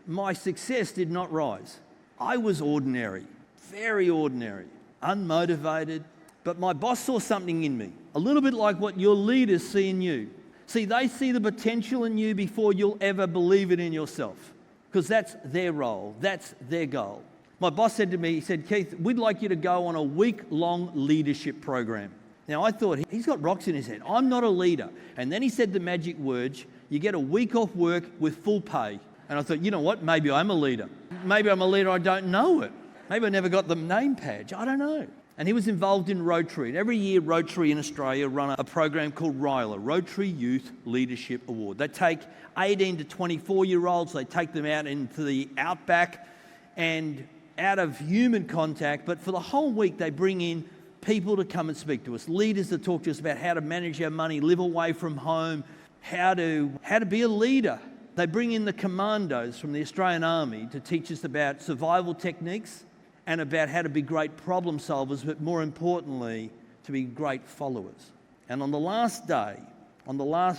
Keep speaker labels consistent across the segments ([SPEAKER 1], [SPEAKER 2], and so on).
[SPEAKER 1] my success did not rise. I was ordinary, very ordinary, unmotivated, but my boss saw something in me, a little bit like what your leaders see in you. See, they see the potential in you before you'll ever believe it in yourself, because that's their role, that's their goal. My boss said to me, he said, Keith, we'd like you to go on a week-long leadership program. Now, I thought, he's got rocks in his head. I'm not a leader. And then he said the magic words, you get a week off work with full pay. And I thought, you know what, maybe I'm a leader. Maybe I'm a leader, I don't know it. Maybe I never got the name badge, I don't know. And he was involved in Rotary. And every year, Rotary in Australia run a program called RYLA, Rotary Youth Leadership Award. They take 18 to 24-year-olds, they take them out into the outback and out of human contact, but for the whole week they bring in people to come and speak to us, leaders to talk to us about how to manage our money, live away from home, how to be a leader. They bring in the commandos from the Australian Army to teach us about survival techniques and about how to be great problem solvers, but more importantly, to be great followers. And on the last day,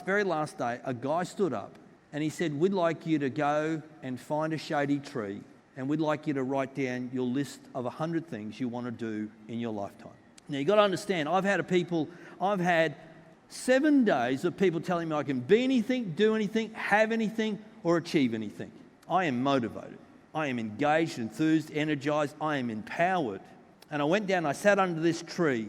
[SPEAKER 1] very last day, a guy stood up and he said, we'd like you to go and find a shady tree and we'd like you to write down your list of 100 things you want to do in your lifetime. Now, you've got to understand, I've had 7 days of people telling me I can be anything, do anything, have anything, or achieve anything. I am motivated. I am engaged, enthused, energized. I am empowered. And I went down, I sat under this tree,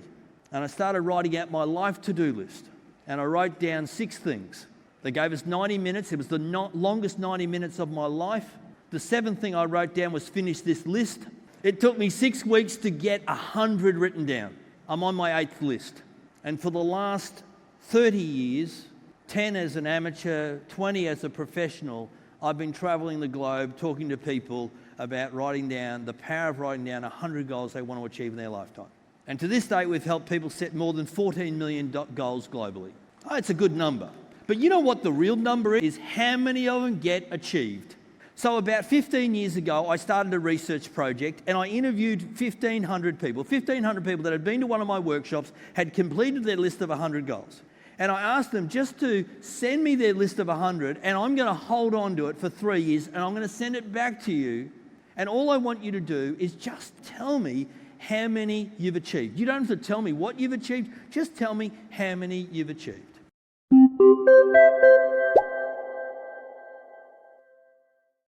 [SPEAKER 1] and I started writing out my life to-do list. And I wrote down 6 things. They gave us 90 minutes. It was the longest 90 minutes of my life. The 7th thing I wrote down was finish this list. It took me 6 weeks to get 100 written down. I'm on my 8th list. And for the last 30 years, 10 as an amateur, 20 as a professional, I've been traveling the globe talking to people about writing down, the power of writing down 100 goals they want to achieve in their lifetime. And to this date, we've helped people set more than 14 million goals globally. Oh, it's a good number. But you know what the real number is? How many of them get achieved? So about 15 years ago, I started a research project and I interviewed 1,500 people. 1,500 people that had been to one of my workshops, had completed their list of 100 goals. And I asked them just to send me their list of 100 and I'm going to hold on to it for 3 years and I'm going to send it back to you. And all I want you to do is just tell me how many you've achieved. You don't have to tell me what you've achieved, just tell me how many you've achieved.